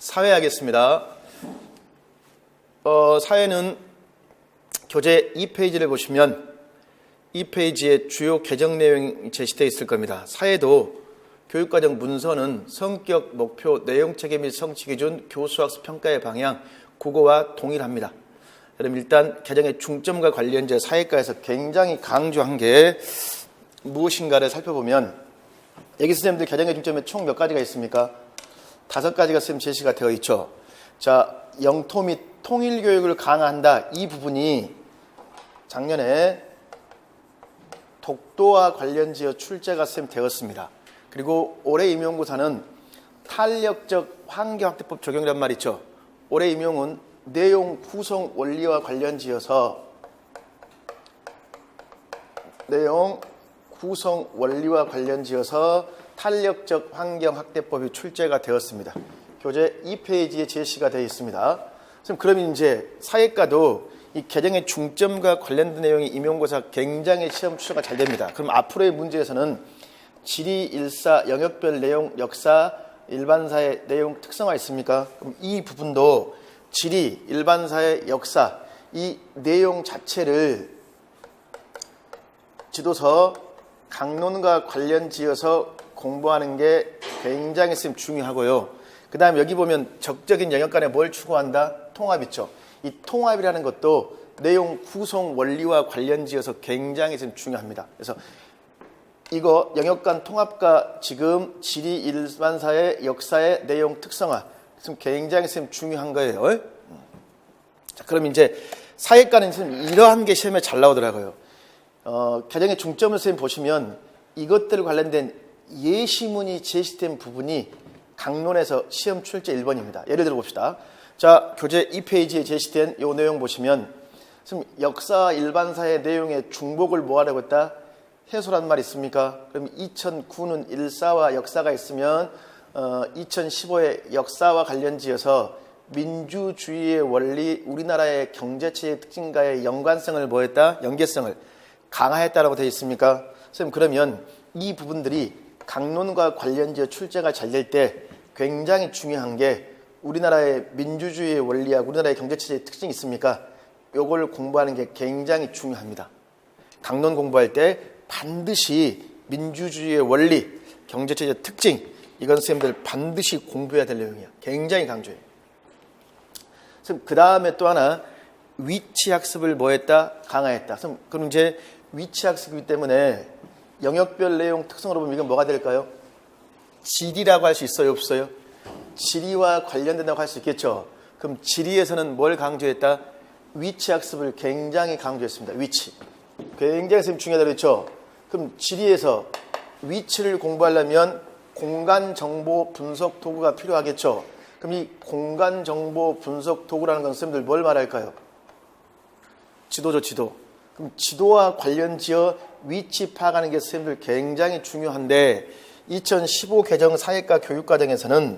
사회 하겠습니다. 사회는 교재 2페이지를 보시면 2페이지에 주요 개정 내용이 제시되어 있을 겁니다. 사회도 교육과정 문서는 성격, 목표, 내용체계 및 성취기준, 교수학습 평가의 방향, 국어와 동일합니다. 그럼 일단 개정의 중점과 관련제 사회과에서 굉장히 강조한 게 무엇인가를 살펴보면 여기 선생님들 개정의 중점에 총 몇 가지가 있습니까? 5가지가 선생님 제시가 되어 있죠. 자, 영토 및 통일교육을 강화한다. 이 부분이 작년에 독도와 관련지어 출제가 선생님 되었습니다. 그리고 올해 임용고사는 탄력적 환경확대법 적용이란 말 있죠. 올해 임용은 내용 구성 원리와 관련지어서 탄력적 환경확대법이 출제가 되었습니다. 교재 2페이지에 제시가 되어 있습니다. 그럼 이제 사회과도 이 개정의 중점과 관련된 내용이 임용고사 굉장히 시험 출제가 잘 됩니다. 그럼 앞으로의 문제에서는 지리, 일사, 영역별 내용, 역사, 일반사의 내용 특성화 있습니까? 그럼 이 부분도 지리, 일반사의 역사, 이 내용 자체를 지도서, 강론과 관련지어서 공부하는 게 굉장히 중요하고요. 그 다음에 여기 보면 적적인 영역 간에 뭘 추구한다? 통합 있죠. 이 통합이라는 것도 내용 구성 원리와 관련지어서 굉장히 중요합니다. 그래서 이거 영역 간 통합과 지금 지리, 일반사의 역사의 내용 특성화 굉장히 중요한 거예요. 자, 그럼 이제 사회과는 이러한 게 시험에 잘 나오더라고요. 개정의 중점을 선생님 보시면 이것들 관련된 예시문이 제시된 부분이 강론에서 시험 출제 1번입니다. 예를 들어 봅시다. 자, 교재 2페이지에 제시된 이 내용 보시면 역사 일반사의 내용의 중복을 뭐하려고 했다? 해소란 말 있습니까? 그럼 2009는 일사와 역사가 있으면 2015의 역사와 관련지어서 민주주의의 원리, 우리나라의 경제체의 특징과의 연관성을 뭐했다? 연계성을 강화했다라고 되어 있습니까? 선생님, 그러면 이 부분들이 강론과 관련지어 출제가 잘 될 때 굉장히 중요한 게 우리나라의 민주주의의 원리하고 우리나라의 경제체제의 특징이 있습니까? 요걸 공부하는 게 굉장히 중요합니다. 강론 공부할 때 반드시 민주주의의 원리, 경제체제 특징, 이건 선생님들 반드시 공부해야 될 내용이에요. 굉장히 강조해요. 그 다음에 또 하나, 위치학습을 뭐했다? 강화했다. 그럼 이제 위치학습이기 때문에 영역별 내용 특성으로 보면 이건 뭐가 될까요? 지리라고 할 수 있어요? 없어요? 지리와 관련된다고 할 수 있겠죠. 그럼 지리에서는 뭘 강조했다? 위치학습을 굉장히 강조했습니다. 위치. 굉장히 중요하다고 그랬죠. 그럼 지리에서 위치를 공부하려면 공간정보 분석 도구가 필요하겠죠. 그럼 이 공간정보 분석 도구라는 건 선생님들 뭘 말할까요? 지도죠, 지도. 그럼 지도와 관련지어 위치 파악하는 게 선생님들 굉장히 중요한데 2015 개정 사회과 교육과정에서는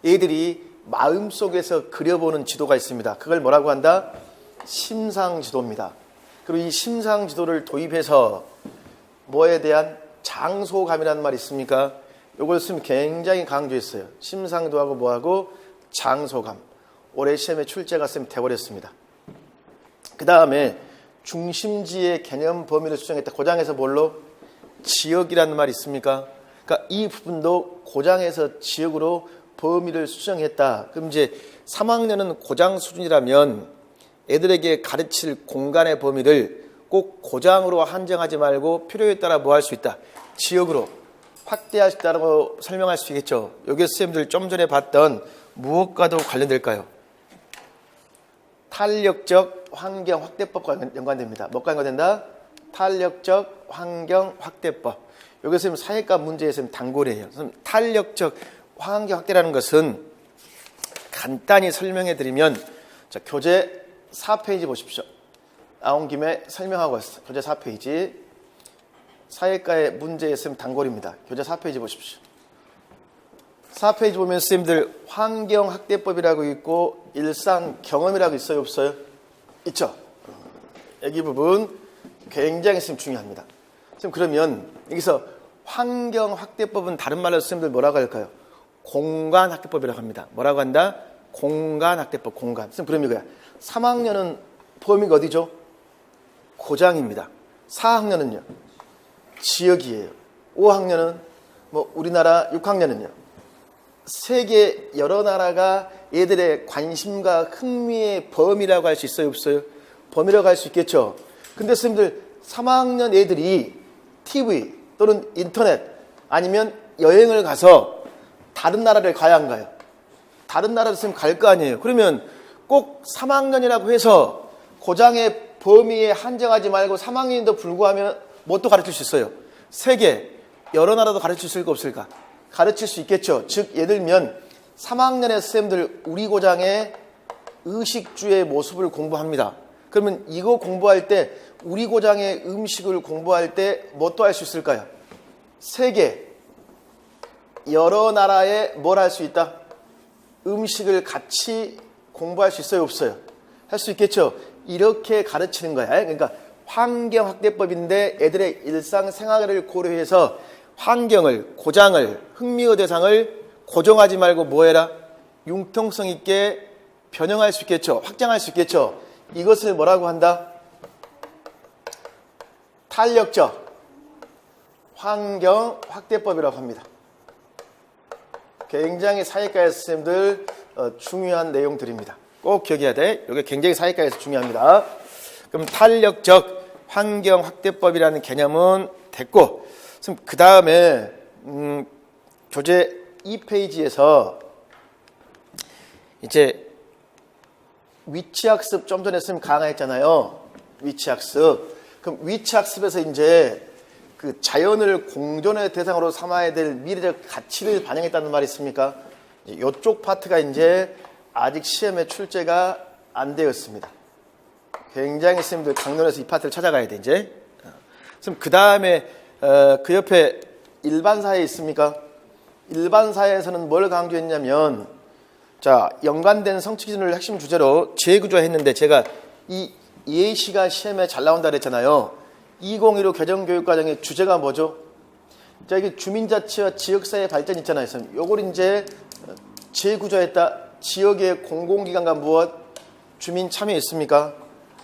애들이 마음속에서 그려보는 지도가 있습니다. 그걸 뭐라고 한다? 심상지도입니다. 그리고 이 심상지도를 도입해서 뭐에 대한 장소감이라는 말이 있습니까? 이걸 쓰면 굉장히 강조했어요. 심상도하고 뭐하고 장소감. 올해 시험에 출제가 돼버렸습니다. 그 다음에 중심지의 개념 범위를 수정했다. 고장에서 뭘로? 지역이라는 말이 있습니까? 그러니까 이 부분도 고장에서 지역으로 범위를 수정했다. 그럼 이제 3학년은 고장 수준이라면 애들에게 가르칠 공간의 범위를 꼭 고장으로 한정하지 말고 필요에 따라 뭐 할 수 있다? 지역으로 확대할 수 있다고 설명할 수 있겠죠. 여기 선생님들 좀 전에 봤던 무엇과도 관련될까요? 탄력적 환경 확대법과 연관됩니다. 뭐가 연관된다? 탄력적 환경 확대법. 여기 선생님 사회과 문제에서 단골이에요. 탄력적 환경 확대라는 것은 간단히 설명해 드리면 자, 교재 4페이지 보십시오. 나온 김에 설명하고 있어요. 교재 4페이지. 사회과의 문제에 있으면 단골입니다. 교재 4페이지 보십시오. 4페이지 보면 선생님들 환경학대법이라고 있고 일상경험이라고 있어요? 없어요? 있죠? 여기 부분 굉장히 중요합니다. 그러면 여기서 환경학대법은 다른 말로 선생님들 뭐라고 할까요? 공간학대법이라고 합니다. 뭐라고 한다? 공간학대법, 공간. 그럼 이거야. 3학년은 범위가 어디죠? 고장입니다. 4학년은요? 지역이에요. 5학년은 우리나라 6학년은요? 세계 여러 나라가 얘들의 관심과 흥미의 범위라고 할 수 있어요, 없어요? 범위라고 할 수 있겠죠. 근데 선생님들 3학년 애들이 TV 또는 인터넷 아니면 여행을 가서 다른 나라를 가야 안 가요? 다른 나라를 선생님 갈 거 아니에요. 그러면 꼭 3학년이라고 해서 고장의 범위에 한정하지 말고 3학년도 불구하면 뭣도 가르칠 수 있어요? 세계 여러 나라도 가르칠 수 있을까 없을까? 가르칠 수 있겠죠. 즉 예를 들면 3학년의 선생님들 우리 고장의 의식주의 모습을 공부합니다. 그러면 이거 공부할 때 우리 고장의 음식을 공부할 때 뭣도 할 수 있을까요? 세계 여러 나라에 뭘 할 수 있다? 음식을 같이 공부할 수 있어요, 없어요? 할 수 있겠죠. 이렇게 가르치는 거야. 그러니까 환경학대법인데 애들의 일상생활을 고려해서 환경을, 고장을, 흥미의 대상을 고정하지 말고 뭐 해라? 융통성 있게 변형할 수 있겠죠. 확장할 수 있겠죠. 이것을 뭐라고 한다? 탄력적 환경확대법이라고 합니다. 굉장히 사회과에서 선생님들 중요한 내용들입니다. 꼭 기억해야 돼. 이게 굉장히 사회과에서 중요합니다. 그럼 탄력적 환경확대법이라는 개념은 됐고, 그 다음에 교재 2페이지에서 이제 위치학습 좀 전에 선생님 강화했잖아요. 위치학습. 그럼 위치학습에서 이제 그 자연을 공존의 대상으로 삼아야 될 미래적 가치를 반영했다는 말이 있습니까? 이쪽 파트가 이제 아직 시험에 출제가 안 되었습니다. 굉장히 선생님들 강론에서 이 파트를 찾아가야 돼, 이제. 그럼 그 다음에 그 옆에 일반사회 있습니까? 일반사회에서는 뭘 강조했냐면, 자, 연관된 성취 기준을 핵심 주제로 재구조했는데 제가 이 예시가 시험에 잘 나온다 그랬잖아요. 2015 개정교육과정의 주제가 뭐죠? 자, 이게 주민자치와 지역사회 발전 있잖아요. 요걸 이제 재구조했다. 지역의 공공기관과 무엇? 주민 참여 있습니까?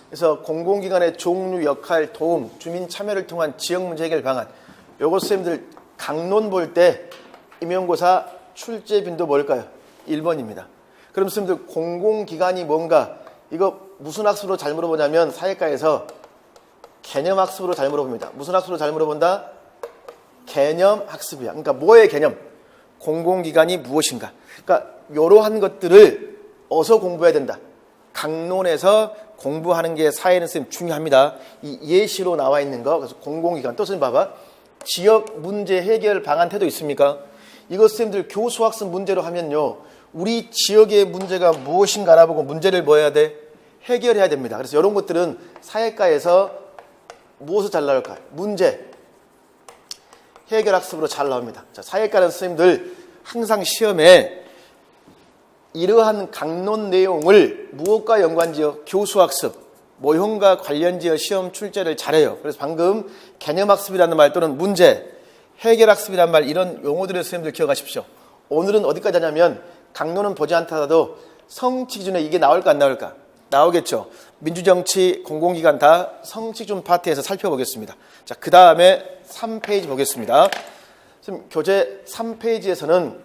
그래서 공공기관의 종류, 역할, 도움, 주민 참여를 통한 지역 문제 해결 방안. 요거 선생님들 강론 볼 때 임용고사 출제 빈도 뭘까요? 1번입니다. 그럼 선생님들 공공기관이 뭔가 이거 무슨 학습으로 잘 물어보냐면 사회과에서 개념학습으로 잘 물어봅니다. 무슨 학습으로 잘 물어본다? 개념학습이야. 그러니까 뭐의 개념? 공공기관이 무엇인가? 그러니까 이러한 것들을 어디서 공부해야 된다? 강론에서 공부하는 게 사회는 선생님 중요합니다. 이 예시로 나와 있는 거. 그래서 공공기관. 또 선생님 봐봐. 지역 문제 해결 방안 태도 있습니까? 이거 선생님들 교수학습 문제로 하면요. 우리 지역의 문제가 무엇인가 알아보고 문제를 뭐 해야 돼? 해결해야 됩니다. 그래서 이런 것들은 사회과에서 무엇을 잘 나올까요? 문제, 해결학습으로 잘 나옵니다. 자, 사회과는 선생님들 항상 시험에 이러한 강론 내용을 무엇과 연관지어? 교수학습, 모형과 관련지어 시험 출제를 잘해요. 그래서 방금 개념학습이라는 말 또는 문제, 해결학습이라는 말 이런 용어들을 선생님들 기억하십시오. 오늘은 어디까지 하냐면 강론은 보지 않더라도 성취 기준에 이게 나올까 안 나올까? 나오겠죠. 민주정치, 공공기관 다 성취 기준 파트에서 살펴보겠습니다. 자, 그 다음에 3페이지 보겠습니다. 지금 교재 3페이지에서는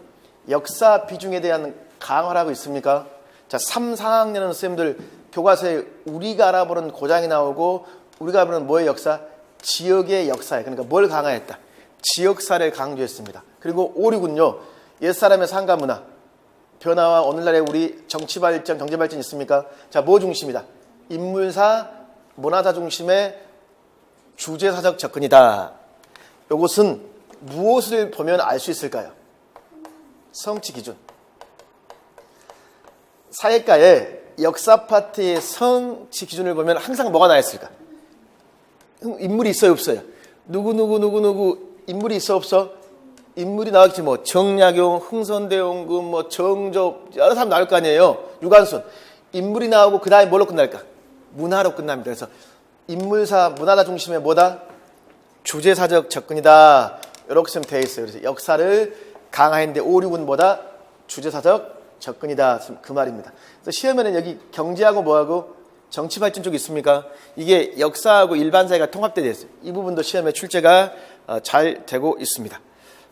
역사 비중에 대한 강화를 하고 있습니까? 자, 3, 4학년은 선생님들 교과서에 우리가 알아보는 고장이 나오고 우리가 알아보는 뭐의 역사? 지역의 역사에. 그러니까 뭘 강화했다? 지역사를 강조했습니다. 그리고 5, 6은요. 옛사람의 삶과 문화. 변화와 오늘날의 우리 정치 발전, 경제 발전 있습니까? 자, 뭐 중심이다? 인물사, 문화사 중심의 주제사적 접근이다. 이것은 무엇을 보면 알 수 있을까요? 성취 기준. 사회과의 역사 파트의 성취 기준을 보면 항상 뭐가 나와 있을까? 인물이 있어요, 없어요? 누구 인물이 있어, 없어? 인물이 나왔지 뭐 정약용, 흥선대원군, 뭐 정조 여러 사람 나올 거 아니에요. 유관순. 인물이 나오고 그 다음에 뭘로 끝날까? 문화로 끝납니다. 그래서 인물사, 문화사 중심의 뭐다? 주제사적 접근이다. 이렇게 쓰면 되어 있어요. 그래서 역사를 강화했는데 5, 6은 뭐다? 주제사적 접근이다. 그 말입니다. 그래서 시험에는 여기 경제하고 뭐하고 정치 발전 쪽이 있습니까? 이게 역사하고 일반 사회가 통합되어 있어요. 이 부분도 시험에 출제가 잘 되고 있습니다.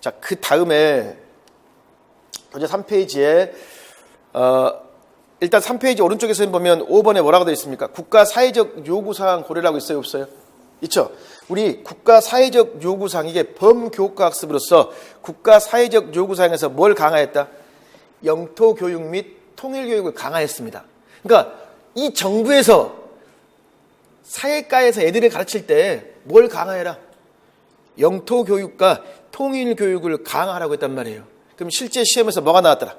자, 그 다음에 교재 3페이지에 일단 3페이지 오른쪽에서 보면 5번에 뭐라고 되어 있습니까? 국가 사회적 요구사항 고려라고 있어요, 없어요? 있죠. 우리 국가 사회적 요구사항, 이게 범교육과 학습으로서 국가 사회적 요구사항에서 뭘 강화했다? 영토 교육 및 통일 교육을 강화했습니다. 그러니까 이 정부에서 사회과에서 애들을 가르칠 때 뭘 강화해라? 영토 교육과 통일 교육을 강화하라고 했단 말이에요. 그럼 실제 시험에서 뭐가 나왔더라?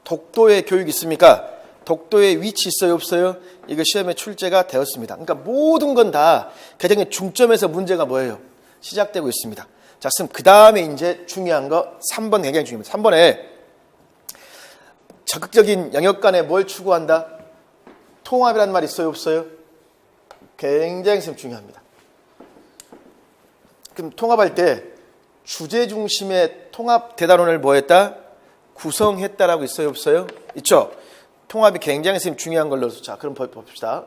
독도의 교육이 있습니까? 독도의 위치 있어요, 없어요? 이거 시험에 출제가 되었습니다. 그러니까 모든 건 다 개정의 중점에서 문제가 뭐예요? 시작되고 있습니다. 자, 그럼 그 다음에 이제 중요한 거 3번 굉장히 중요합니다. 3번에 적극적인 영역 간에 뭘 추구한다? 통합이라는 말 있어요, 없어요? 굉장히 중요합니다. 그럼 통합할 때 주제 중심의 통합 대단원을 뭐 했다? 구성했다라고 있어요, 없어요? 있죠? 통합이 굉장히 중요한 걸로. 자, 그럼 봅시다.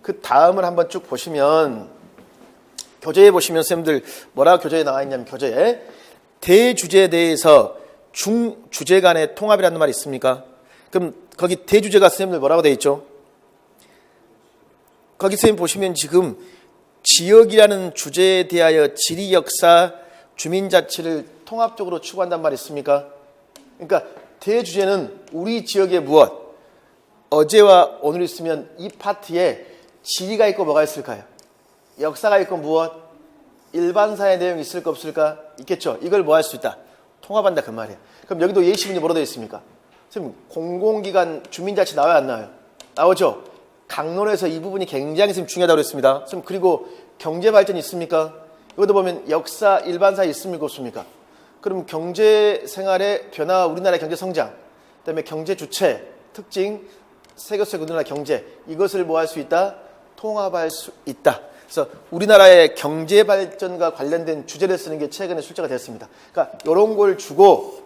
그 다음을 한번 쭉 보시면, 교재에 보시면 선생님들 뭐라고 교재에 나와 있냐면, 교재에 대주제에 대해서 중주제 간의 통합이라는 말이 있습니까? 그럼 거기 대주제가 선생님들 뭐라고 되어 있죠? 거기 선생님 보시면 지금 지역이라는 주제에 대하여 지리, 역사, 주민자치를 통합적으로 추구한단 말이 있습니까? 그러니까 대주제는 우리 지역의 무엇? 어제와 오늘 있으면 이 파트에 지리가 있고 뭐가 있을까요? 역사가 있고 무엇? 일반사의 내용이 있을까 없을까? 있겠죠. 이걸 뭐 할 수 있다? 통합한다 그 말이에요. 그럼 여기도 예시문이 뭐로 되어 있습니까? 선생님, 공공기관 주민자치 나와요, 안 나와요? 나오죠. 강론에서 이 부분이 굉장히 중요하다고 그랬습니다. 그리고 경제발전이 있습니까? 이것도 보면 역사, 일반사에 있습니까, 없습니까? 그럼 경제생활의 변화, 우리나라의 경제성장, 그다음에 경제주체, 특징, 세계적 우리나라 경제, 이것을 뭐 할 수 있다? 통합할 수 있다. 그래서 우리나라의 경제발전과 관련된 주제를 쓰는 게 최근에 출제가 됐습니다. 그러니까 이런 걸 주고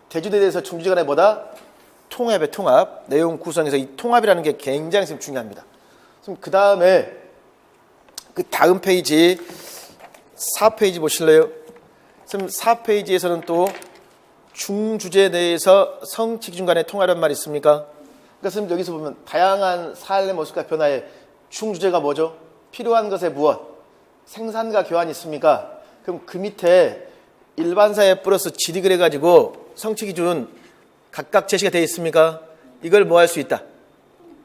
대주제에 대해서 중주제 간에 뭐다? 통합의 통합, 내용 구성에서 이 통합이라는 게 굉장히 중요합니다. 그 다음에 그 다음 페이지 4페이지 보실래요? 4페이지에서는 또 중주제에 대해서 성취 기준 간의 통합이라는 말이 있습니까? 그러니까 여기서 보면 다양한 삶의 모습과 변화에 중주제가 뭐죠? 필요한 것에 무엇? 생산과 교환이 있습니까? 그럼 그 밑에 일반사회 플러스 지리 그래가지고 성취 기준 각각 제시가 되어 있습니까? 이걸 뭐 할 수 있다?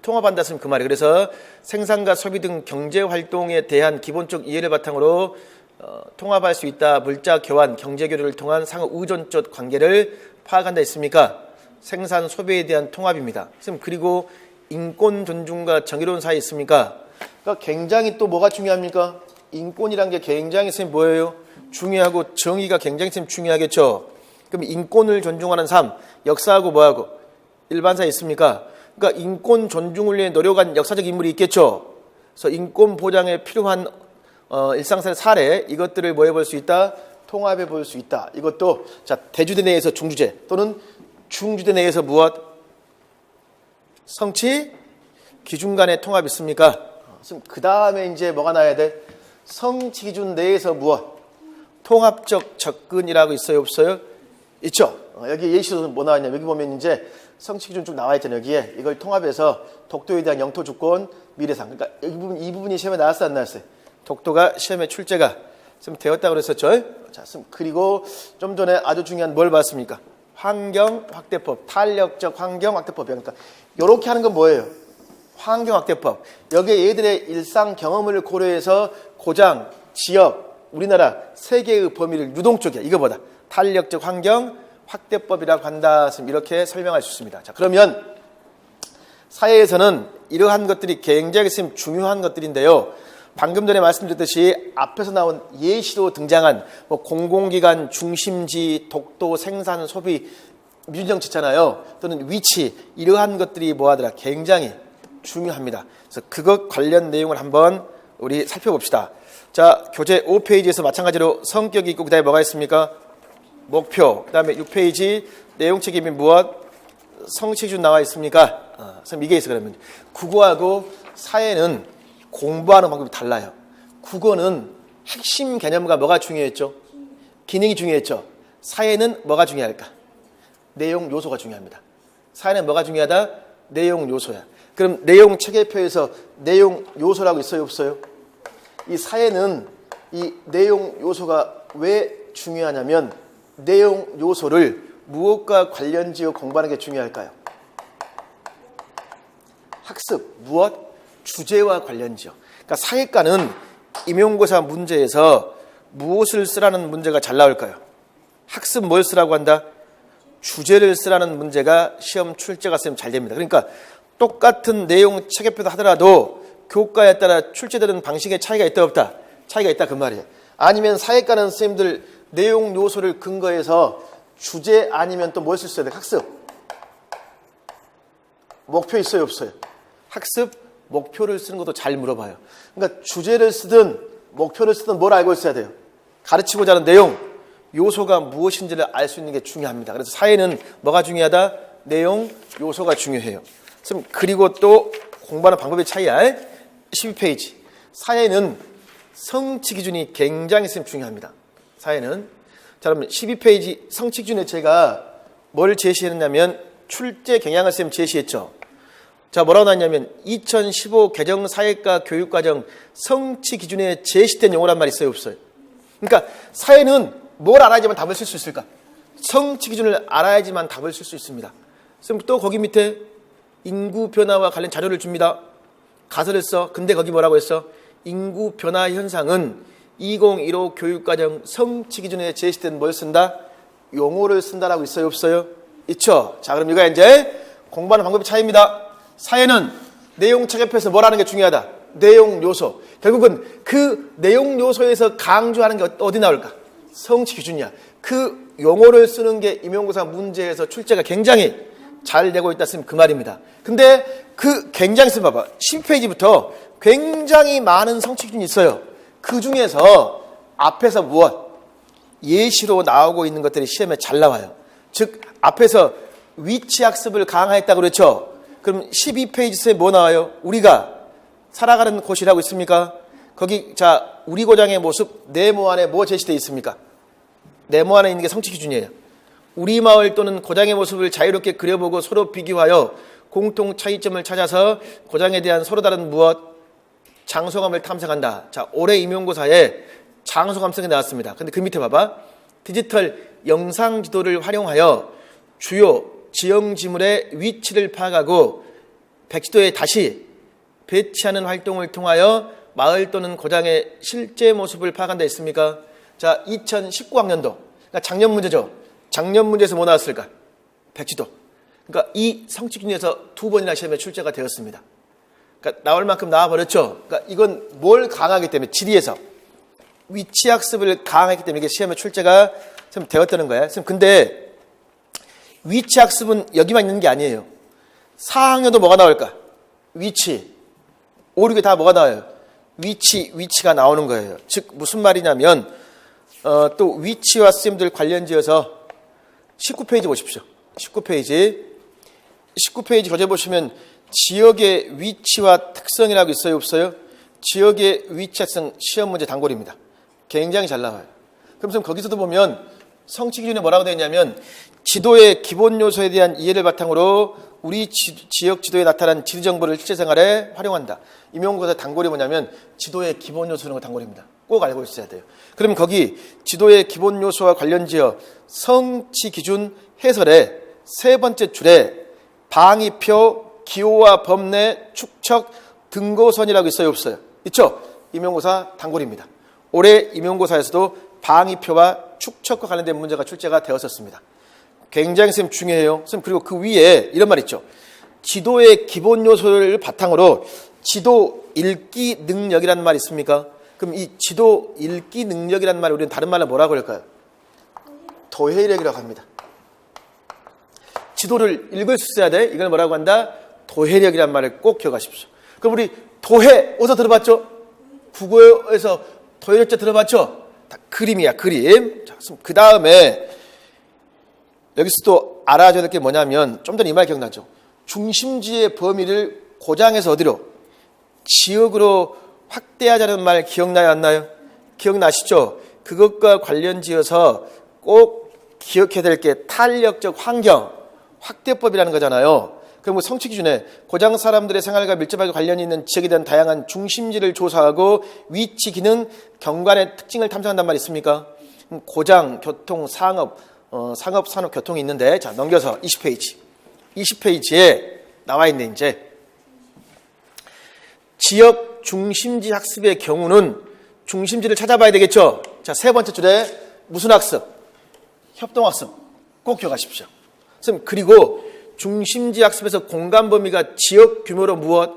통합한다 쓰면 그 말이에요. 그래서 생산과 소비 등 경제활동에 대한 기본적 이해를 바탕으로 통합할 수 있다. 물자 교환, 경제 교류를 통한 상호 의존적 관계를 파악한다 했습니까? 생산, 소비에 대한 통합입니다. 그리고 인권 존중과 정의로운 사회 있습니까? 그러니까 굉장히 또 뭐가 중요합니까? 인권이란 게 굉장히 뭐예요? 중요하고 정의가 굉장히 중요하겠죠. 그럼 인권을 존중하는 삶, 역사하고 뭐하고 일반사에 있습니까? 그러니까 인권 존중을 위해 노력한 역사적 인물이 있겠죠. 그래서 인권 보장에 필요한 일상생활 사례, 이것들을 뭐 해볼 수 있다? 통합해 볼 수 있다. 이것도 자 대주제 내에서 중주제 또는 중주제 내에서 무엇? 성취 기준 간의 통합이 있습니까? 그 다음에 이제 뭐가 나와야 돼? 성취 기준 내에서 무엇? 통합적 접근이라고 있어요, 없어요? 있죠. 여기 예시로 뭐 나왔냐? 여기 보면 이제 성취 기준 쭉 나와 있잖아요. 여기에 이걸 통합해서 독도에 대한 영토 주권 미래상. 그러니까 이 부분이 시험에 나왔어요, 안 나왔어요? 독도가 시험에 출제가 좀 되었다고 그랬었죠. 자, 그리고 좀 전에 아주 중요한 뭘 봤습니까? 환경 확대법, 탄력적 환경 확대법. 그러니까 이렇게 하는 건 뭐예요? 환경 확대법. 여기에 얘들의 일상 경험을 고려해서 고장, 지역, 우리나라, 세계의 범위를 유동적이야. 이거보다 탄력적 환경 확대법이라고 한다. 이렇게 설명할 수 있습니다. 자, 그러면 사회에서는 이러한 것들이 굉장히 중요한 것들인데요. 방금 전에 말씀드렸듯이 앞에서 나온 예시로 등장한 뭐 공공기관 중심지, 독도, 생산, 소비, 민주정치잖아요. 또는 위치, 이러한 것들이 뭐하더라? 굉장히 중요합니다. 그래서 그것 관련 내용을 한번 우리 살펴봅시다. 자, 교재 5페이지에서 마찬가지로 성격이 있고 그 다음에 뭐가 있습니까? 목표. 그 다음에 6페이지 내용 책임이 무엇? 성취 기준 나와 있습니까? 선생님 이게 있어. 그러면 국어하고 사회는 공부하는 방법이 달라요. 국어는 핵심 개념과 뭐가 중요했죠? 기능이 중요했죠. 사회는 뭐가 중요할까? 내용 요소가 중요합니다. 사회는 뭐가 중요하다? 내용 요소야. 그럼 내용 체계표에서 내용 요소라고 있어요, 없어요? 이 사회는 이 내용 요소가 왜 중요하냐면 내용 요소를 무엇과 관련지어 공부하는 게 중요할까요? 학습, 무엇? 주제와 관련지어. 그러니까 사회과는 임용고사 문제에서 무엇을 쓰라는 문제가 잘 나올까요? 학습 뭘 쓰라고 한다? 주제를 쓰라는 문제가 시험 출제가 쓰면 잘 됩니다. 그러니까 똑같은 내용 체계표도 하더라도 교과에 따라 출제되는 방식에 차이가 있다 없다? 차이가 있다 그 말이에요. 아니면 사회과는 선생님들 내용 요소를 근거해서 주제 아니면 또 뭘 쓸 수 있어야 돼? 학습. 목표 있어요 없어요? 학습 목표를 쓰는 것도 잘 물어봐요. 그러니까 주제를 쓰든 목표를 쓰든 뭘 알고 있어야 돼요? 가르치고자 하는 내용 요소가 무엇인지를 알 수 있는 게 중요합니다. 그래서 사회는 뭐가 중요하다? 내용 요소가 중요해요. 그리고 또 공부하는 방법의 차이야. 12페이지. 사회는 성취 기준이 굉장히 중요합니다. 사회는. 자, 그러면 12페이지 성취 기준에 제가 뭘 제시했냐면 출제 경향을 쌤 제시했죠. 자, 뭐라고 나왔냐면 2015 개정 사회과 교육과정 성취 기준에 제시된 용어란 말이 있어요, 없어요? 그러니까 사회는 뭘 알아야지만 답을 쓸 수 있을까? 성취 기준을 알아야지만 답을 쓸 수 있습니다. 쌤 또 거기 밑에 인구 변화와 관련 자료를 줍니다. 가설을 써. 근데 거기 뭐라고 했어? 인구 변화 현상은 2015 교육과정 성취 기준에 제시된 뭘 쓴다? 용어를 쓴다라고 있어요, 없어요? 있죠. 자, 그럼 이거 이제 공부하는 방법의 차이입니다. 사회는 내용 체계표에서 뭘 하는 게 중요하다? 내용 요소. 결국은 그 내용 요소에서 강조하는 게 어디 나올까? 성취 기준이야. 그 용어를 쓰는 게 임용고사 문제에서 출제가 굉장히 잘 되고 있다 쓰면 그 말입니다. 근데 그 굉장히 쓰면 봐봐. 10페이지부터 굉장히 많은 성취 기준이 있어요. 그 중에서 앞에서 무엇? 예시로 나오고 있는 것들이 시험에 잘 나와요. 즉 앞에서 위치 학습을 강화했다고 그랬죠. 그럼 12페이지에 뭐 나와요? 우리가 살아가는 곳이라고 있습니까? 거기 자 우리 고장의 모습 네모 안에 뭐 제시되어 있습니까? 네모 안에 있는 게 성취 기준이에요. 우리 마을 또는 고장의 모습을 자유롭게 그려보고 서로 비교하여 공통 차이점을 찾아서 고장에 대한 서로 다른 무엇? 장소감을 탐색한다. 자, 올해 임용고사에 장소감성이 나왔습니다. 근데 그 밑에 봐봐. 디지털 영상 지도를 활용하여 주요 지형 지물의 위치를 파악하고 백지도에 다시 배치하는 활동을 통하여 마을 또는 고장의 실제 모습을 파악한다 했습니까? 자, 2019학년도. 그러니까 작년 문제죠. 작년 문제에서 뭐 나왔을까? 백지도. 그러니까 이 성취 기준에서 2번이나 시험에 출제가 되었습니다. 그러니까 나올 만큼 나와버렸죠. 그러니까 이건 뭘 강하기 때문에 지리에서 위치 학습을 강하기 때문에 이게 시험에 출제가 되었다는 거예요. 근데 위치 학습은 여기만 있는 게 아니에요. 4학년도 뭐가 나올까? 위치. 5, 6에 다 뭐가 나와요? 위치가 나오는 거예요. 즉 무슨 말이냐면 또 위치와 쌤들 관련지어서 19페이지 보십시오. 19페이지 거저 보시면 지역의 위치와 특성이라고 있어요, 없어요? 지역의 위치 특성 시험 문제 단골입니다. 굉장히 잘 나와요. 그럼 거기서도 보면 성취 기준에 뭐라고 되어 있냐면 지도의 기본 요소에 대한 이해를 바탕으로 우리 지역 지도에 나타난 지리 정보를 실제생활에 활용한다. 임용고사 단골이 뭐냐면 지도의 기본 요소는 단골입니다. 꼭 알고 있어야 돼요. 그러면 거기 지도의 기본 요소와 관련지어 성취 기준 해설의 세 번째 줄에 방위표, 기호와 범례, 축척, 등고선이라고 있어요, 없어요? 있죠? 임용고사 단골입니다. 올해 임용고사에서도 방위표와 축척과 관련된 문제가 출제가 되었었습니다. 굉장히 중요해요. 그리고 그 위에 이런 말 있죠. 지도의 기본 요소를 바탕으로 지도 읽기 능력이라는 말이 있습니까? 그럼 이 지도 읽기 능력이라는 말을 우리는 다른 말로 뭐라고 할까요? 도해력이라고 합니다. 지도를 읽을 수 있어야 돼. 이걸 뭐라고 한다? 도해력이라는 말을 꼭 기억하십시오. 그럼 우리 도해 어디서 들어봤죠? 국어에서 도해력자 들어봤죠? 다 그림이야, 그림. 자, 그 다음에 여기서 또 알아줘야 될 게 뭐냐면 좀 전에 이 말 기억나죠? 중심지의 범위를 고장에서 어디로? 지역으로 확대하자는 말 기억나요 안 나요? 기억나시죠? 그것과 관련지어서 꼭 기억해야 될 게 탄력적 환경 확대법이라는 거잖아요. 그럼 성취 기준에 고장 사람들의 생활과 밀접하게 관련이 있는 지역에 대한 다양한 중심지를 조사하고 위치, 기능, 경관의 특징을 탐색한단 말이 있습니까? 고장, 교통, 상업, 상업, 산업, 교통이 있는데 자 넘겨서 20페이지. 20페이지에 나와 있는 이제 지역 중심지 학습의 경우는 중심지를 찾아봐야 되겠죠. 자, 세 번째 줄에 무슨 학습? 협동학습. 꼭 기억하십시오. 선생님, 그리고 중심지 학습에서 공간 범위가 지역 규모로 무엇?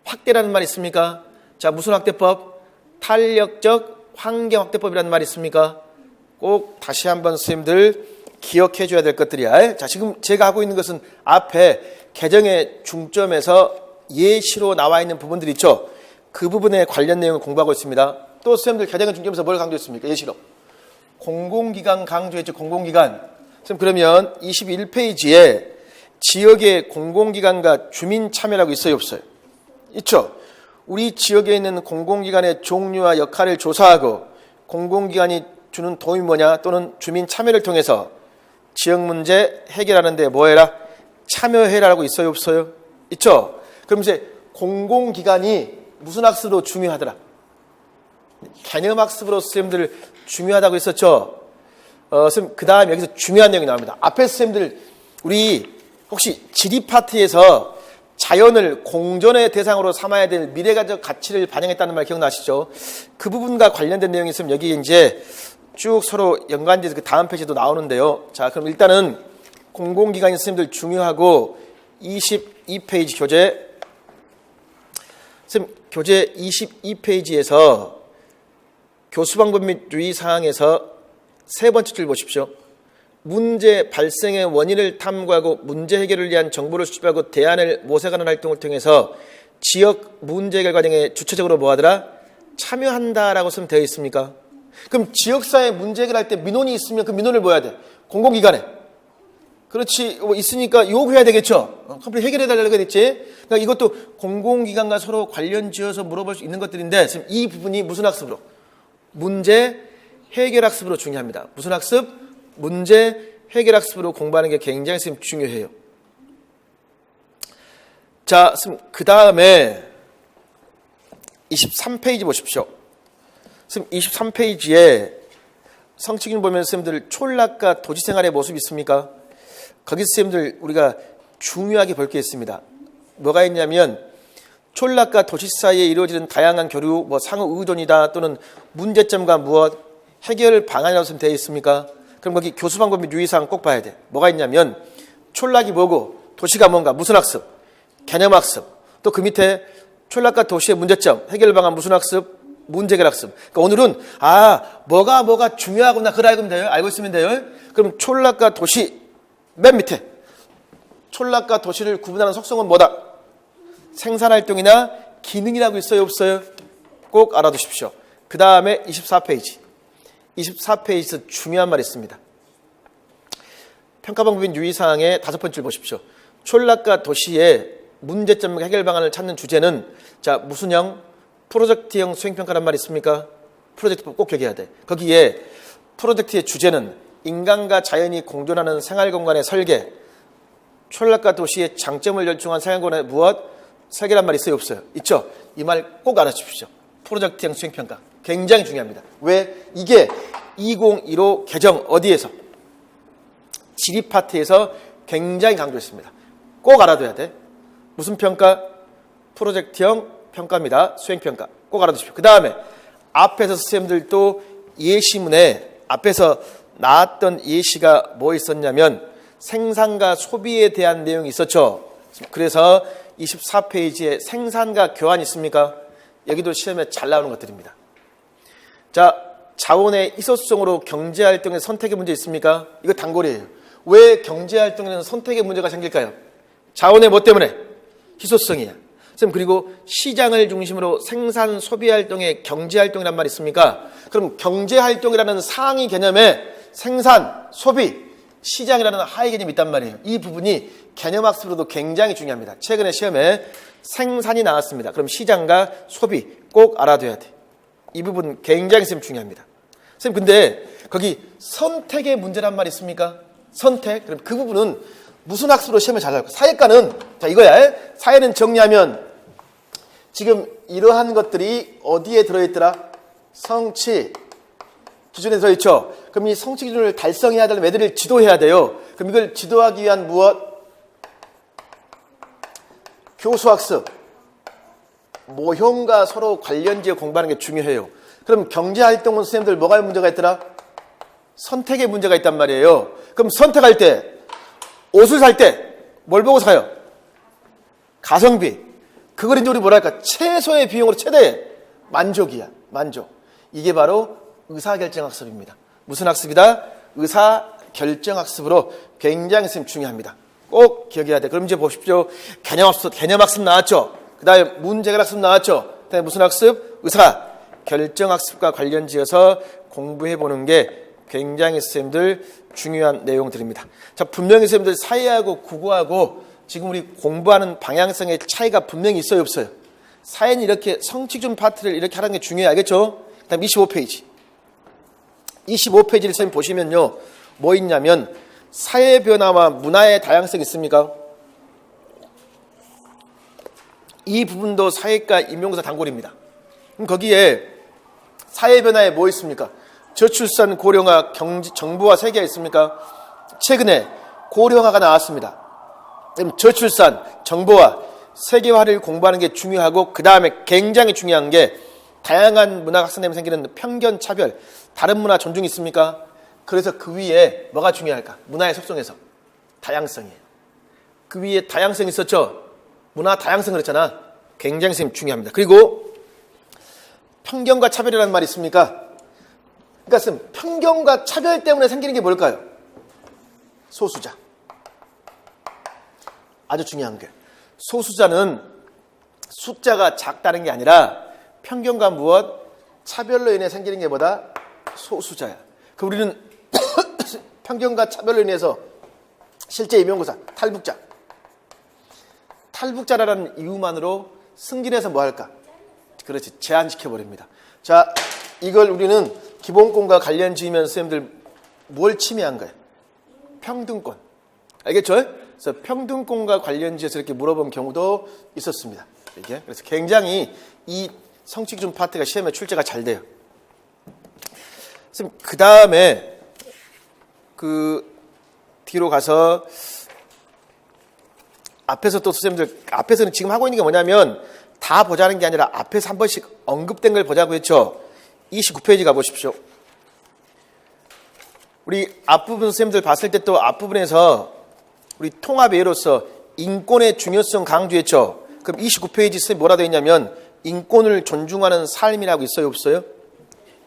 확대라는 말이 있습니까? 자, 무슨 확대법? 탄력적 환경 확대법이라는 말이 있습니까? 꼭 다시 한번 선생님들 기억해 줘야 될 것들이야. 자, 지금 제가 하고 있는 것은 앞에 개정의 중점에서 예시로 나와 있는 부분들 있죠. 그 부분에 관련 내용을 공부하고 있습니다. 또 선생님들 개정의 중점에서 뭘 강조했습니까? 예시로. 공공기관 강조했죠. 공공기관. 선생님 그러면 21페이지에 지역의 공공기관과 주민 참여라고 있어요, 없어요? 있죠. 우리 지역에 있는 공공기관의 종류와 역할을 조사하고 공공기관이 주는 도움이 뭐냐 또는 주민 참여를 통해서 지역 문제 해결하는 데 뭐해라? 참여해라라고 있어요, 없어요? 있죠. 그럼 이제 공공기관이 무슨 학습으로 중요하더라? 개념학습으로 선생님들 중요하다고 했었죠. 선생님 그 다음에 여기서 중요한 내용이 나옵니다. 앞에 선생님들 우리 혹시 지리 파트에서 자연을 공존의 대상으로 삼아야 될 미래가적 가치를 반영했다는 말 기억나시죠? 그 부분과 관련된 내용이 있으면 여기 이제 쭉 서로 연관돼서 그 다음 페이지도 나오는데요. 자, 그럼 일단은 공공기관인 선생님들 중요하고 22페이지 교재 선생님 교재 22페이지에서 교수 방법 및 유의사항에서 세 번째 줄 보십시오. 문제 발생의 원인을 탐구하고 문제 해결을 위한 정보를 수집하고 대안을 모색하는 활동을 통해서 지역 문제 해결 과정에 주체적으로 뭐하더라? 참여한다라고 쓰면 되어 있습니까? 그럼 지역사회 문제 해결할 때 민원이 있으면 그 민원을 뭐 해야 돼? 공공기관에. 그렇지, 있으니까 요구해야 되겠죠? 컴플릿 해결해달라고 했지? 그러니까 이것도 공공기관과 서로 관련 지어서 물어볼 수 있는 것들인데 지금 이 부분이 무슨 학습으로? 문제 해결 학습으로 중요합니다. 무슨 학습? 문제 해결 학습으로 공부하는 게 굉장히 중요해요. 자, 그 다음에 23페이지 보십시오. 23페이지에 성취기준 보면 선생님들 촌락과 도시생활의 모습이 있습니까? 거기서 선생님들 우리가 중요하게 볼 게 있습니다. 뭐가 있냐면 촌락과 도시 사이에 이루어지는 다양한 교류, 상호 의존이다 또는 문제점과 무엇, 해결 방안이라고 쓰면 되어 있습니까? 그럼 거기 교수 방법 및 유의사항 꼭 봐야 돼. 뭐가 있냐면 촌락이 뭐고 도시가 뭔가, 무슨 학습, 개념 학습, 또 그 밑에 촌락과 도시의 문제점, 해결 방안 무슨 학습, 문제 해결 학습. 그러니까 오늘은 뭐가 중요하구나 그걸 알고 있으면 돼요. 알고 있으면 돼요. 그럼 촌락과 도시 맨 밑에 촌락과 도시를 구분하는 속성은 뭐다? 생산활동이나 기능이라고 있어요, 없어요? 꼭 알아두십시오. 그 다음에 24페이지. 24페이지에서 중요한 말이 있습니다. 평가방법인 유의사항의 5번째 줄 보십시오. 촌락과 도시의 문제점 해결 방안을 찾는 주제는 자 무슨형? 프로젝트형 수행평가란 말이 있습니까? 프로젝트법 꼭 기억해야 돼. 거기에 프로젝트의 주제는 인간과 자연이 공존하는 생활공간의 설계, 촌락과 도시의 장점을 열중한 생활공간의 무엇? 설계란 말이 있어요, 없어요? 있죠? 이 말 꼭 알아주십시오. 프로젝트형 수행평가. 굉장히 중요합니다. 왜? 이게 2015 개정 어디에서? 지리 파트에서 굉장히 강조했습니다. 꼭 알아둬야 돼. 무슨 평가? 프로젝트형 평가입니다. 수행평가. 꼭 알아두십시오. 그 다음에 앞에서 선생님들도 예시문에 앞에서 나왔던 예시가 뭐 있었냐면 생산과 소비에 대한 내용이 있었죠. 그래서 24페이지에 생산과 교환이 있습니까? 여기도 시험에 잘 나오는 것들입니다. 자, 자원의 희소성으로 경제활동의 선택의 문제 있습니까? 이거 단골이에요. 왜 경제활동에는 선택의 문제가 생길까요? 자원의 뭐 때문에? 희소성이야. 선생님, 그리고 시장을 중심으로 생산 소비활동의 경제활동이란 말이 있습니까? 그럼 경제활동이라는 상위 개념에 생산, 소비, 시장이라는 하위 개념이 있단 말이에요. 이 부분이 개념학습으로도 굉장히 중요합니다. 최근에 시험에 생산이 나왔습니다. 그럼 시장과 소비 꼭 알아둬야 돼. 이 부분 굉장히 중요합니다. 선생님, 근데 거기 선택의 문제란 말 있습니까? 선택. 그럼 그 부분은 무슨 학습으로 시험에 잘 나올까? 사회과는, 자, 이거야. 사회는 정리하면 지금 이러한 것들이 어디에 들어있더라? 성취 기준에 들어있죠. 그럼 이 성취 기준을 달성해야 되려면 애들을 지도해야 돼요. 그럼 이걸 지도하기 위한 무엇? 교수학습. 모형과 서로 관련지어 공부하는 게 중요해요. 그럼 경제활동은 선생님들 뭐가 문제가 있더라? 선택의 문제가 있단 말이에요. 그럼 선택할 때, 옷을 살 때 뭘 보고 사요? 가성비. 그걸 이제 우리 뭐랄까? 최소의 비용으로 최대의 만족이야. 만족. 이게 바로 의사결정학습입니다. 무슨 학습이다? 의사결정학습으로 굉장히 중요합니다. 꼭 기억해야 돼. 그럼 이제 보십시오. 개념학습 나왔죠? 그 다음에 문제해결학습 나왔죠? 그 다음에 무슨 학습? 의사결정학습과 관련지어서 공부해보는 게 굉장히 선생님들 중요한 내용들입니다. 자, 분명히 선생님들 사회하고 국어하고 지금 우리 공부하는 방향성의 차이가 분명히 있어요, 없어요? 사회는 이렇게 성취준 파트를 이렇게 하는 게 중요해요. 알겠죠? 그 다음 25페이지. 25페이지를 선생님 보시면요. 뭐 있냐면 사회 변화와 문화의 다양성이 있습니까? 이 부분도 사회과 임용고사 단골입니다. 그럼 거기에 사회 변화에 뭐 있습니까? 저출산 고령화 정부와 세계가 있습니까? 최근에 고령화가 나왔습니다. 그럼 저출산 정보와 세계화를 공부하는 게 중요하고 그 다음에 굉장히 중요한 게 다양한 문화 확산 때문에 생기는 편견, 차별, 다른 문화 존중이 있습니까? 그래서 그 위에 뭐가 중요할까? 문화의 속성에서 다양성이에요. 그 위에 다양성이 있었죠? 문화 다양성 그랬잖아. 굉장히 중요합니다. 그리고 편견과 차별이라는 말이 있습니까? 그러니까 편견과 차별 때문에 생기는 게 뭘까요? 소수자. 아주 중요한 게 소수자는 숫자가 작다는 게 아니라 편견과 무엇? 차별로 인해 생기는 게 뭐다? 소수자야. 그 우리는 편견과 차별로 인해서 실제 임용고사 탈북자라는 이유만으로 승진해서 뭐 할까? 그렇지, 제한시켜버립니다. 자, 이걸 우리는 기본권과 관련지으면서 선생님들 뭘 침해한 거예요? 평등권. 알겠죠? 그래서 평등권과 관련지에서 이렇게 물어본 경우도 있었습니다. 이게 그래서 굉장히 이 성취기준 파트가 시험에 출제가 잘 돼요. 선생님, 그 다음에 그 뒤로 가서 앞에서 또 선생님들 앞에서는 지금 하고 있는 게 뭐냐면 다 보자는 게 아니라 앞에서 한 번씩 언급된 걸 보자고 했죠. 29페이지 가보십시오. 우리 앞부분 선생님들 봤을 때 또 앞부분에서 우리 통합의 예로서 인권의 중요성 강조했죠. 그럼 29페이지 선생님 뭐라 되어 있냐면 인권을 존중하는 삶이라고 있어요, 없어요?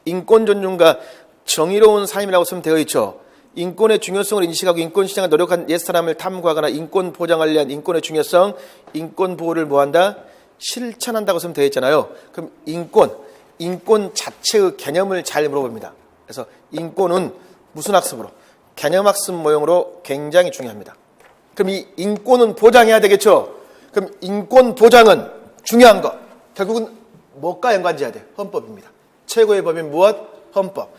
인권 존중과 정의로운 삶이라고 쓰면 되어 있죠. 인권의 중요성을 인식하고 인권시장을 노력한 옛사람을 탐구하거나 인권 보장을 위한 인권의 중요성, 인권 보호를 뭐한다? 실천한다고 쓰면 되어 있잖아요. 그럼 인권 자체의 개념을 잘 물어봅니다. 그래서 인권은 무슨 학습으로? 개념학습 모형으로 굉장히 중요합니다. 그럼 이 인권은 보장해야 되겠죠? 그럼 인권 보장은 중요한 거. 결국은 뭐가 연관지어야 돼? 헌법입니다. 최고의 법인 무엇? 헌법.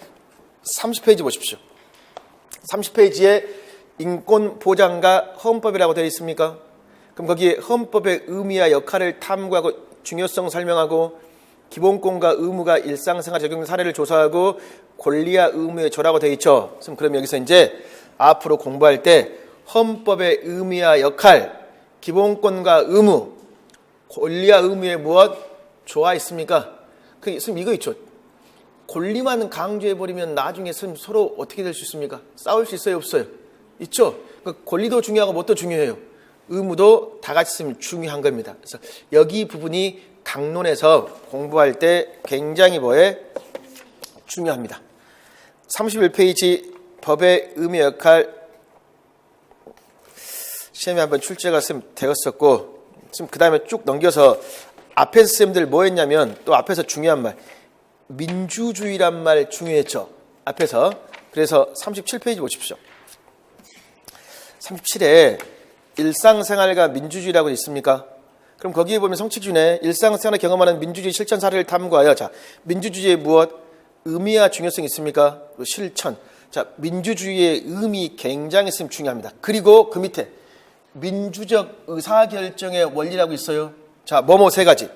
30페이지 보십시오. 30페이지에 인권 보장과 헌법이라고 되어 있습니까? 그럼 거기에 헌법의 의미와 역할을 탐구하고 중요성 설명하고 기본권과 의무가 일상생활 적용 사례를 조사하고 권리와 의무의 조라고 되어 있죠. 그럼 여기서 이제 앞으로 공부할 때 헌법의 의미와 역할, 기본권과 의무, 권리와 의무의 무엇? 조화 있습니까? 이거 있죠. 권리만 강조해버리면 나중에 서로 어떻게 될 수 있습니까? 싸울 수 있어요, 없어요? 있죠. 권리도 중요하고 뭣도 중요해요. 의무도 다 같이 있으면 중요한 겁니다. 그래서 여기 부분이 강론에서 공부할 때 굉장히 중요합니다. 31페이지 법의 의미 역할 시험에 한번 출제가 되었었고 지금 그 다음에 쭉 넘겨서 앞에서 쌤들 뭐 했냐면 또 앞에서 중요한 말 민주주의란 말 중요했죠. 앞에서. 그래서 37페이지 보십시오. 37에 일상생활과 민주주의라고 있습니까? 그럼 거기에 보면 성취기준에 일상생활을 경험하는 민주주의 실천 사례를 탐구하여, 자, 민주주의의 무엇? 의미와 중요성이 있습니까? 실천. 자, 민주주의의 의미 굉장히 있으면 중요합니다. 그리고 그 밑에 민주적 의사결정의 원리라고 있어요. 자, 뭐뭐 세 가지.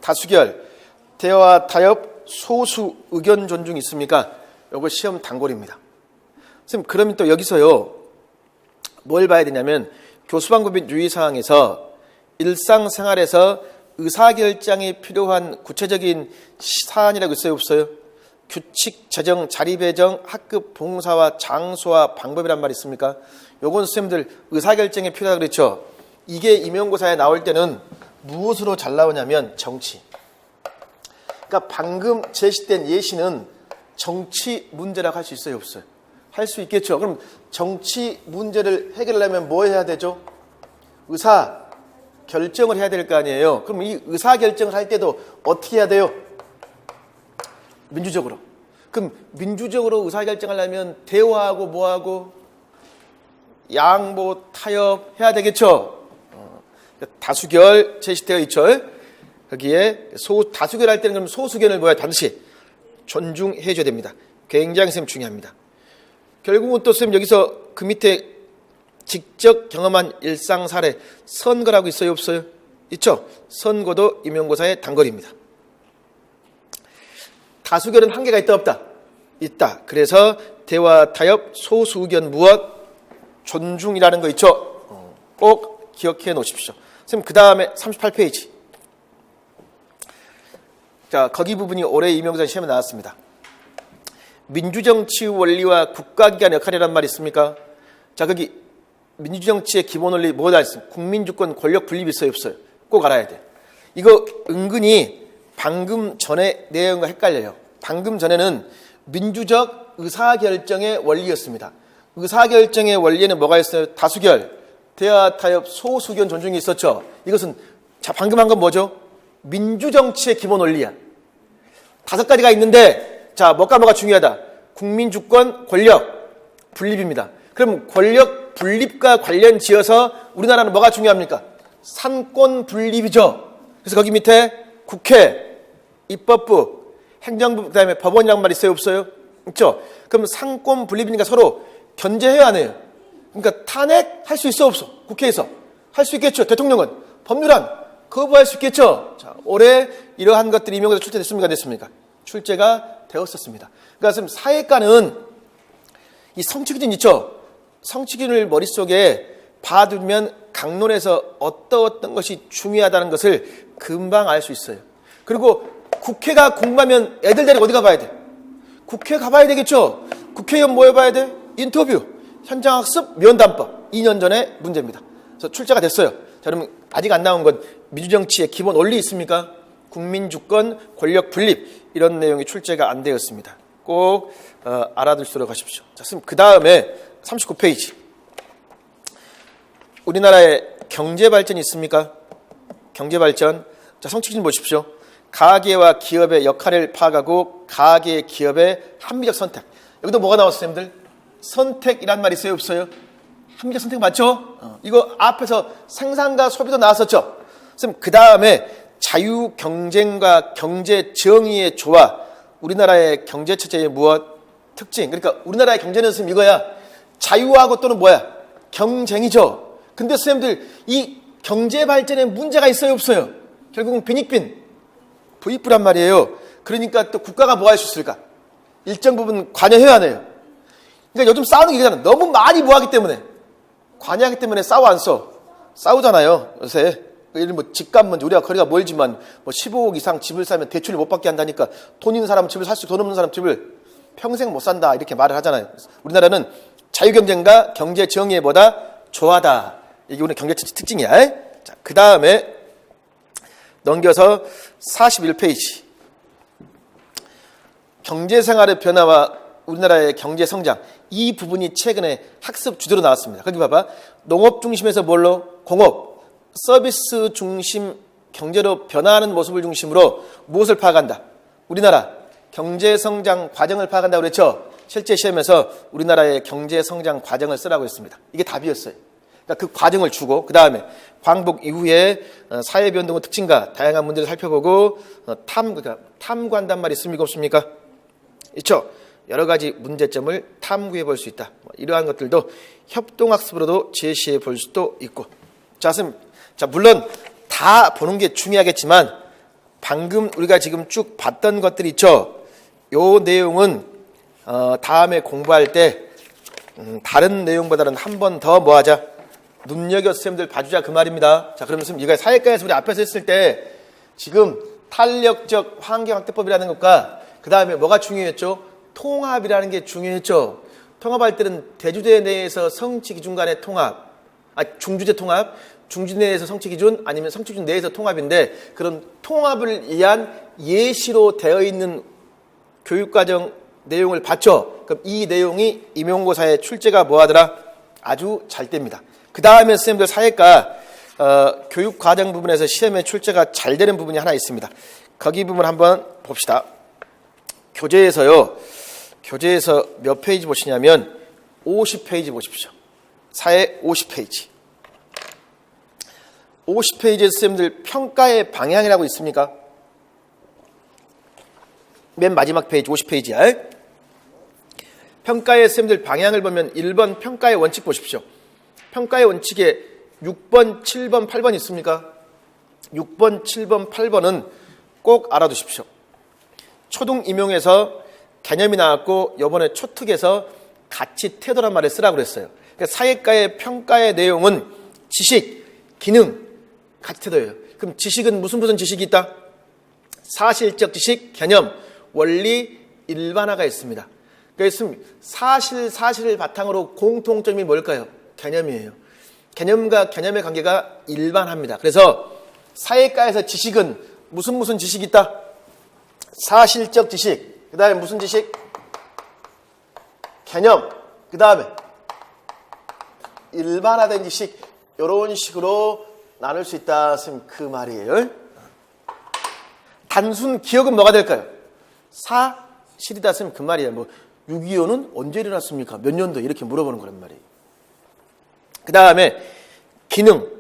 다수결, 대화, 타협, 소수 의견 존중이 있습니까? 요거 시험 단골입니다. 선생님, 그러면 또 여기서요, 뭘 봐야 되냐면 교수방법 및 유의사항에서 일상생활에서 의사결정이 필요한 구체적인 사안이라고 있어요, 없어요? 규칙, 재정, 자리 배정, 학급 봉사와 장소와 방법이란 말이 있습니까? 요건 선생님들 의사결정이 필요하다고 그랬죠. 이게 임용고사에 나올 때는 무엇으로 잘 나오냐면 정치. 그러니까 방금 제시된 예시는 정치 문제라고 할 수 있어요, 없어요? 할 수 있겠죠. 그럼 정치 문제를 해결하려면 뭐 해야 되죠? 의사 결정을 해야 될 거 아니에요. 그럼 이 의사 결정을 할 때도 어떻게 해야 돼요? 민주적으로. 그럼 민주적으로 의사 결정하려면 대화하고 뭐하고 양보 타협 해야 되겠죠. 다수결 제시되어 있죠. 거기에 다수결 할 때는 그럼 소수견을 뭐야 반드시 존중해 줘야 됩니다. 굉장히 선생님 중요합니다. 결국은 또 선생님 여기서 그 밑에 직접 경험한 일상 사례 선거라고 있어요, 없어요? 있죠. 선거도 임용고사의 단거리입니다. 다수결은 한계가 있다, 없다? 있다. 그래서 대화, 타협, 소수 의견 무엇? 존중이라는 거 있죠. 꼭 기억해 놓으십시오. 선생님 그 다음에 38페이지. 자, 거기 부분이 올해 임용고사 시험에 나왔습니다. 민주정치 원리와 국가기관 역할이란 말이 있습니까? 자, 거기 민주정치의 기본 원리 뭐다 있습니까? 국민주권 권력 분립이 있어요, 없어요? 꼭 알아야 돼. 이거 은근히 방금 전에 내용과 헷갈려요. 방금 전에는 민주적 의사결정의 원리였습니다. 의사결정의 원리에는 뭐가 있어요? 다수결, 대화, 타협, 소수견 존중이 있었죠. 이것은 자 방금 한 건 뭐죠? 민주정치의 기본 원리야. 5가지가 있는데 자 뭐가 중요하다? 국민주권, 권력, 분립입니다. 그럼 권력 분립과 관련 지어서 우리나라는 뭐가 중요합니까? 상권 분립이죠. 그래서 거기 밑에 국회, 입법부, 행정부, 그다음에 법원이란 말 있어요, 없어요? 있죠. 그럼 상권 분립이니까 서로 견제해야 하네요. 그러니까 탄핵할 수 있어, 없어? 국회에서 할 수 있겠죠. 대통령은 법률안 거부할 수 있겠죠. 자, 올해 이러한 것들이 임용고사 출제됐습니까, 됐습니까? 출제가 되었었습니다. 그러니까 지금 사회과는 이 성취기준 있죠. 성취기준을 머릿속에 봐두면 강론에서 어떤 것이 중요하다는 것을 금방 알 수 있어요. 그리고 국회가 궁금하면 애들 데리고 어디 가봐야 돼? 국회 가봐야 되겠죠. 국회의원 뭐 해봐야 돼? 인터뷰, 현장학습, 면담법. 2년 전에 문제입니다. 그래서 출제가 됐어요. 자, 그러면 아직 안 나온 건 민주정치의 기본 원리 있습니까? 국민주권, 권력 분립 이런 내용이 출제가 안 되었습니다. 꼭 알아두시도록 하십시오. 자, 그 다음에 39페이지. 우리나라의 경제 발전이 있습니까? 경제 발전. 자, 성취기준 보십시오. 가계와 기업의 역할을 파악하고 가계, 기업의 합리적 선택. 여기도 뭐가 나왔어요, 선생님들? 선택이란 말이 있어요, 없어요? 합리적 선택 맞죠? 이거 앞에서 생산과 소비도 나왔었죠? 선생님, 그 다음에 자유 경쟁과 경제 정의의 조화. 우리나라의 경제 체제의 무엇? 특징. 그러니까 우리나라의 경제는 선생님 이거야. 자유하고 또는 뭐야? 경쟁이죠. 근데 선생님들 이 경제 발전에 문제가 있어요, 없어요? 결국은 빈익빈. 부익부란 말이에요. 그러니까 또 국가가 뭐 할 수 있을까? 일정 부분 관여해야 하네요. 그러니까 요즘 싸우는 게 이거잖아. 너무 많이 뭐 하기 때문에. 관여하기 때문에 싸워 안 써? 싸우잖아요, 요새. 예를 들면 뭐 집값은 우리가 거리가 멀지만 뭐 15억 이상 집을 사면 대출을 못 받게 한다니까 돈 있는 사람은 집을 살 수 있고 돈 없는 사람은 집을 평생 못 산다 이렇게 말을 하잖아요. 우리나라는 자유경쟁과 경제 정의에 뭐다? 조화다. 이게 우리 경제 특징이야. 자, 그 다음에 넘겨서 41페이지. 경제생활의 변화와 우리나라의 경제성장. 이 부분이 최근에 학습 주제로 나왔습니다. 거기 봐봐. 농업 중심에서 뭘로? 공업. 서비스 중심 경제로 변화하는 모습을 중심으로 무엇을 파악한다? 우리나라 경제성장 과정을 파악한다고 그랬죠? 실제 시험에서 우리나라의 경제 성장 과정을 쓰라고 했습니다. 이게 답이었어요. 그러니까 그 과정을 주고 그 다음에 광복 이후에 사회 변동의 특징과 다양한 문제를 살펴보고 탐구한단 말이 있습니까 없습니까? 있죠. 여러 가지 문제점을 탐구해 볼 수 있다. 이러한 것들도 협동학습으로도 제시해 볼 수도 있고. 자, 물론 다 보는 게 중요하겠지만 방금 우리가 지금 쭉 봤던 것들이 있죠. 요 내용은 다음에 공부할 때 다른 내용보다는 한 번 더 뭐하자? 눈여겨 쌤들 봐주자 그 말입니다. 자, 그러면 이거 사회과에서 우리 앞에서 했을 때 지금 탄력적 환경학대법이라는 것과 그 다음에 뭐가 중요했죠? 통합이라는 게 중요했죠. 통합할 때는 대주제 내에서 성취 기준 간의 통합, 중주제 통합, 중주제 내에서 성취 기준 아니면 성취 기준 내에서 통합인데 그런 통합을 위한 예시로 되어 있는 교육과정 내용을 봤죠. 그럼 이 내용이 임용고사의 출제가 뭐하더라? 아주 잘 됩니다. 그 다음에 선생님들 사회과 교육과정 부분에서 시험에 출제가 잘 되는 부분이 하나 있습니다. 거기 부분 한번 봅시다. 교재에서 몇 페이지 보시냐면 50페이지 보십시오. 사회 50페이지. 50페이지에 선생님들 평가의 방향이라고 있습니까? 맨 마지막 페이지 50페이지야. 평가의 선생님들 방향을 보면 1번 평가의 원칙 보십시오. 평가의 원칙에 6번, 7번, 8번 있습니까? 6번, 7번, 8번은 꼭 알아두십시오. 초등 임용에서 개념이 나왔고 이번에 초특에서 가치 태도란 말을 쓰라고 그랬어요. 그러니까 사회과의 평가의 내용은 지식, 기능, 가치 태도예요. 그럼 지식은 무슨 지식이 있다? 사실적 지식, 개념, 원리, 일반화가 있습니다. 그래서 사실을 바탕으로 공통점이 뭘까요? 개념이에요. 개념과 개념의 관계가 일반화입니다. 그래서 사회과에서 지식은 무슨 지식이 있다? 사실적 지식, 그 다음에 무슨 지식? 개념, 그 다음에 일반화된 지식, 이런 식으로 나눌 수 있다. 그 말이에요. 단순 기억은 뭐가 될까요? 사실이다. 그 말이에요. 6.25는 언제 일어났습니까? 몇 년도? 이렇게 물어보는 거란 말이에요. 그 다음에 기능,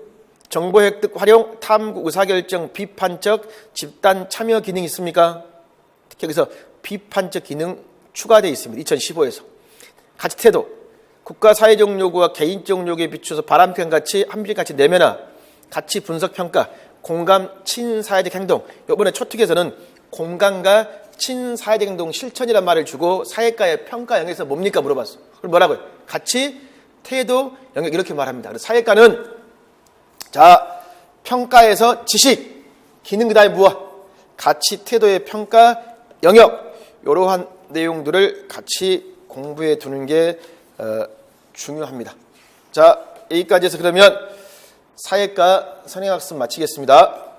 정보 획득, 활용, 탐구, 의사결정, 비판적, 집단 참여 기능이 있습니까? 특히 여기서 비판적 기능 추가되어 있습니다. 2015에서. 가치 태도, 국가 사회적 요구와 개인적 요구에 비추어서 바람평 가치, 합리적 가치 내면화, 가치 분석 평가, 공감, 친사회적 행동. 이번에 초특에서는 공감과 친사회적 행동 실천이란 말을 주고 사회과의 평가 영역에서 뭡니까 물어봤어. 그럼 뭐라고요? 가치, 태도, 영역 이렇게 말합니다. 그래서 사회과는 평가에서 지식, 기능 그 다음에 무엇? 가치, 태도의 평가, 영역 이러한 내용들을 같이 공부해 두는 게 중요합니다. 자, 여기까지 해서 그러면 사회과 선행학습 마치겠습니다.